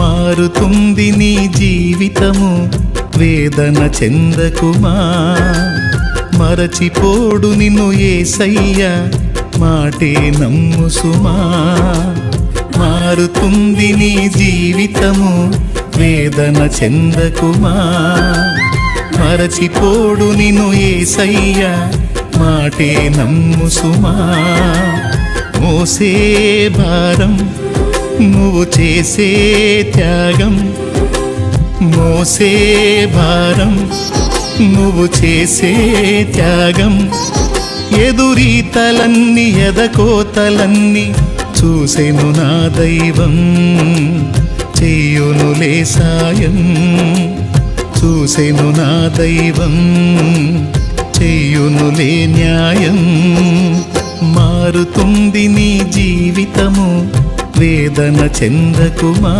మారుతుంది నీ జీవితము, వేదన చెందకుమా. మరచిపోడు నిన్ను యేసయ్య, మాటే నమ్ము సుమా. మారుతుంది నీ జీవితము, వేదన చెందకుమా. మరచిపోడు నిన్ను యేసయ్య, మాటే నమ్ము సుమా. మోసే భారం నువ్వు చేసే త్యాగం, మోసే భారం నువ్వు చేసే త్యాగం. ఎదురీతలన్నీ ఎదకోతలన్నీ చూసెను నా దైవం, చెయ్యునులే సాయం. చూసెను నా దైవం, చెయ్యునులే న్యాయం. మారుతుంది నీ జీవితము, వేదన చెందకుమా.